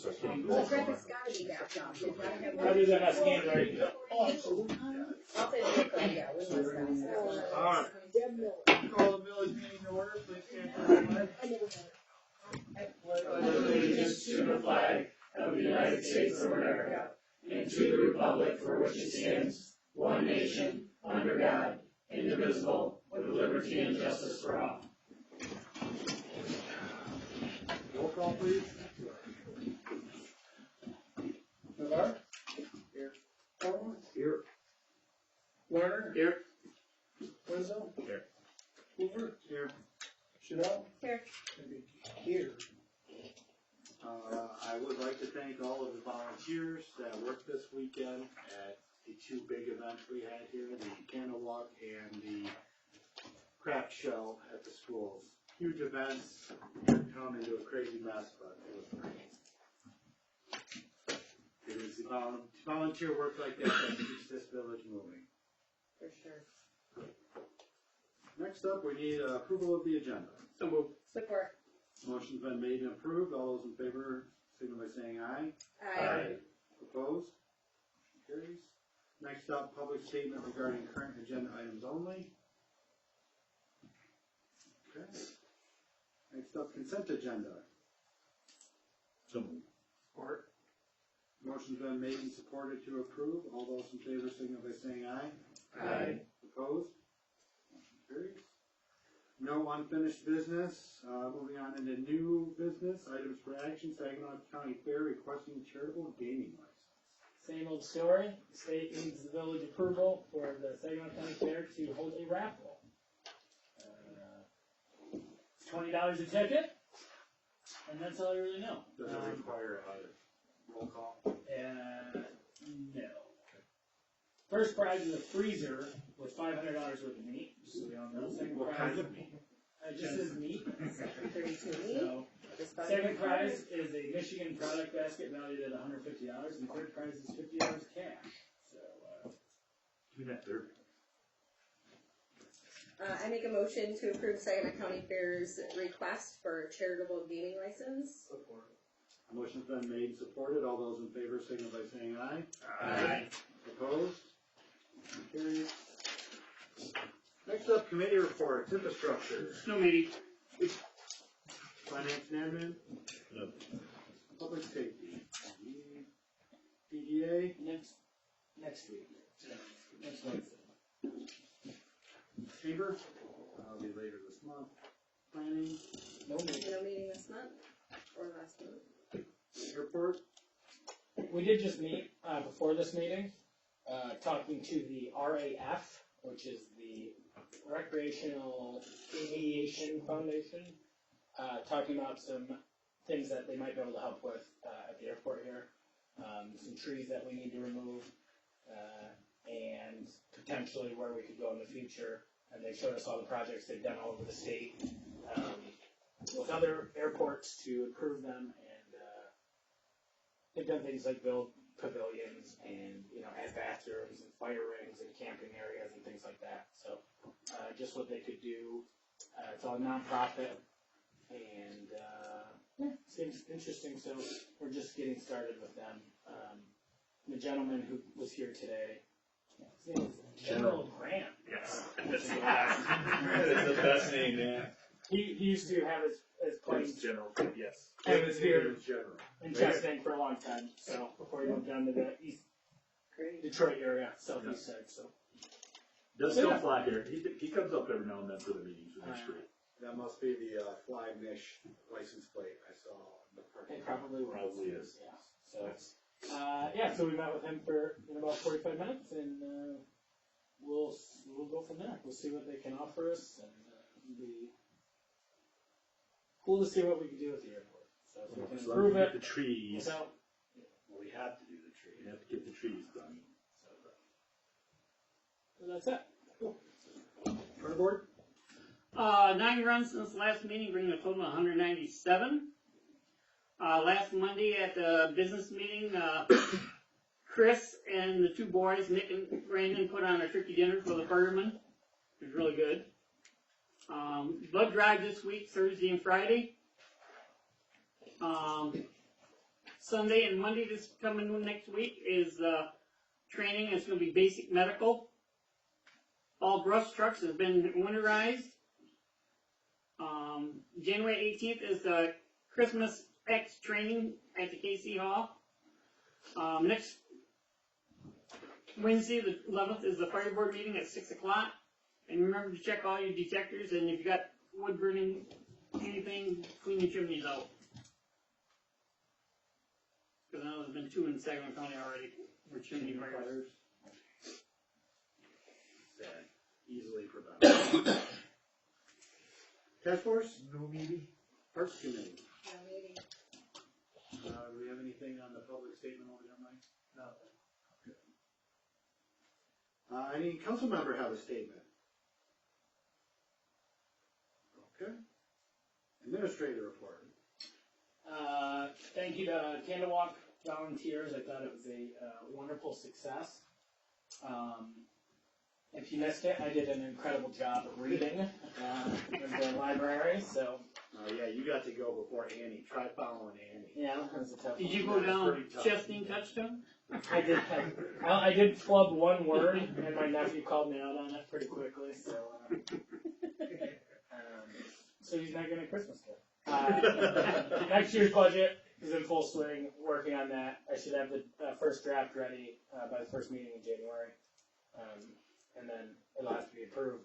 so I can't. Well, Traffic's gotta be backed up. They've gotta have. Rather than us handwriting. Oh, absolutely. I'll say the code, yeah, we must have. Alright. Call the village meeting to order, please stand for the pledge. Allegiance to the flag of the United States of America and to the republic for which it stands, one nation, under God, indivisible, with liberty and justice for all. Roll call, please. Navarre? Here. Coleman? Here. Lerner? Here. Wenzel? Here. Hoover? Here. Chanel? Here. Here. I would like to thank all of the volunteers that worked this weekend at the two big events we had here, the candle walk and the craft show at the schools. Huge events, come into a crazy mess, but it was great. It is the volunteer work like that that keeps this village moving. For sure. Next up, we need approval of the agenda. So moved. Support. Motion's been made and approved. All those in favor, signal by saying aye. Aye. Opposed? Motion carries. Next up, public statement regarding current agenda items only. Okay. Next up, consent agenda. So moved. Support. Motion's been made and supported to approve. All those in favor, signal by saying aye. Aye. Opposed? Motion carries. No unfinished business. Moving on into new business, items for action, Saginaw County Fair requesting charitable gaming license. Same old story. The state needs the village approval for the Saginaw County Fair to hold a raffle. It's $20 a ticket, and that's all I really know. Does it require a roll call? No. First prize is a freezer with $500 worth of meat, just so we all know. Second What prize, kind of meat? just says meat. 32 meat. So, second prize is a Michigan product basket valued at $150, and third prize is $50 cash. So, Give me that third. I make a motion to approve Saginaw County Fair's request for a charitable gaming license. Support. A motion's been made and supported. All those in favor signal by saying aye. Aye. Opposed? Motion carries. Next up, committee reports, infrastructure, No meeting. finance and admin, No. public safety, PDA, next week. Next Wednesday. chamber, that'll be later this month, planning, No meeting. No meeting this month or last month. airport, We did just meet before this meeting, talking to the RAF, which is the Recreational Aviation Foundation, talking about some things that they might be able to help with at the airport here, some trees that we need to remove, and potentially where we could go in the future. And they showed us all the projects they've done all over the state with other airports to improve them, and they've done things like build pavilions and, add bathrooms and fire rings and camping areas and things like that. So just what they could do. It's all nonprofit, and seems interesting. So we're just getting started with them. The gentleman who was here today, his name is General Grant. Yes. That's the best name, man. He used to have his planes General. Yes. hangs here general. in Chastain for a long time. So before he went down to the East Great. Detroit area, southeast side. So Does still fly here. He comes up every now and then for the meetings, which is great. That must be the Fly Mish license plate I saw in the parking it lot. probably is. Yeah. So so we met with him for about 45 minutes, and we'll go from there. We'll see what they can offer us, and it'll be cool to see what we can do with the airport. So if we can So improve get it, the trees. so Well, we have to do the trees. We have to get the trees done. so that's it. Cool. Front board? 9 runs since last meeting, bringing a total of 197. Last Monday at the business meeting, Chris and the two boys, Nick and Brandon, put on a turkey dinner for the firemen. It was really good. Blood drive this week, Thursday and Friday. Sunday and Monday this coming next week is, training. It's gonna be basic medical. All brush trucks has been winterized. January 18th is the Christmas X training at the KC Hall. Next Wednesday, the 11th, is the fire board meeting at 6 o'clock. And remember to check all your detectors, and if you got wood burning, anything, clean your chimneys out. Because I know there's been 2 in Saginaw County already for chimney fires. Sad. Easily preventable. Task Force, No meeting? Parks Committee. No meeting. Do we have anything on the public statement over there, Mike? No. Any council member have a statement? Okay. Administrator report. Thank you to Candle Walk volunteers. I thought it was a wonderful success. If you missed it, I did an incredible job of reading in the library. So Yeah, you got to go before Annie. Try following Annie. yeah, it was a tough. Did one. you go down Chesney Touchdown? I did. I did flub one word, and my nephew called me out on it pretty quickly. So he's not getting a Christmas gift. Next year's budget is in full swing. Working on that. I should have the first draft ready by the first meeting in January, and then it'll have to be approved.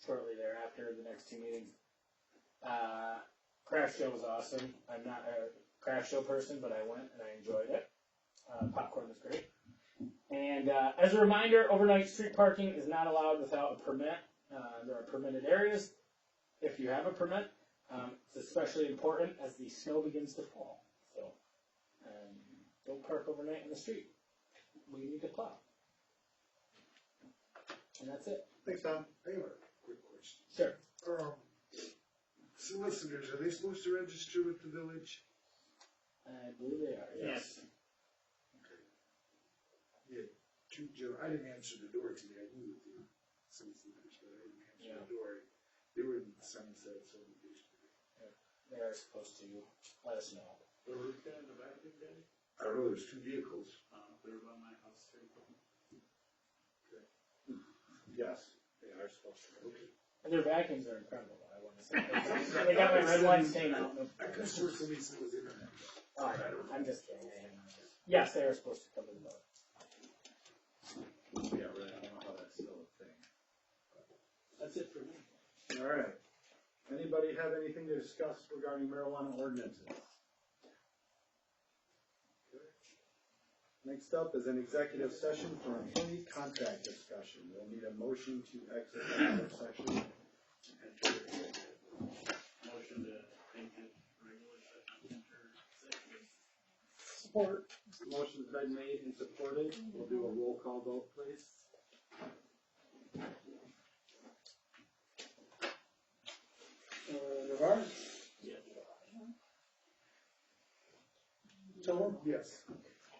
Shortly thereafter, the next 2 meetings. Craft show was awesome. I'm not a craft show person, but I went and I enjoyed it. Popcorn was great. And as a reminder, overnight street parking is not allowed without a permit. There are permitted areas if you have a permit. It's especially important as the snow begins to fall. So don't park overnight in the street. We need to plow. And that's it. Thanks, Tom. I have a quick question. Sure. Solicitors, are they supposed to register with the village? I believe they are. Yes. Okay. Yeah, I didn't answer the door today. I knew that they were solicitors, but I didn't answer the door. They were in Sunset subdivision. They are supposed to let us know. The roof guy in the back of the I don't know, there's 2 vehicles. They were by my house too. Okay. Yes, they are supposed to. Okay. And their vacuums are incredible, I want to say. They got my red line stain out. I could have sworn somebie said it was internet. Oh, I'm just kidding. Yes, they are supposed to cover the boat. Yeah, right. I don't know how that's still a thing. That's it for me. All right. Anybody have anything to discuss regarding marijuana ordinances? Next up is an executive session for employee contract discussion. We'll need a motion to exit the section and enter executive. Motion to enter regular session, enter executive. Support. Motion's been made and supported. We'll do a roll call vote, please. Navarre? Yes. Tillman? Yes.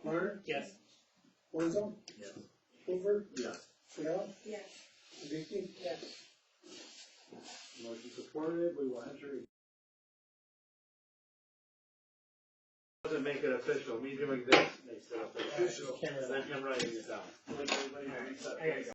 Marner? Yes. Wenzel? Yes. Hoover? Yes. Chanel? Yes. Vicky? Yes. Motion supported. We will enter. Doesn't make it official. Me doing this makes it official. Official. Then him writing it down. I gotta go.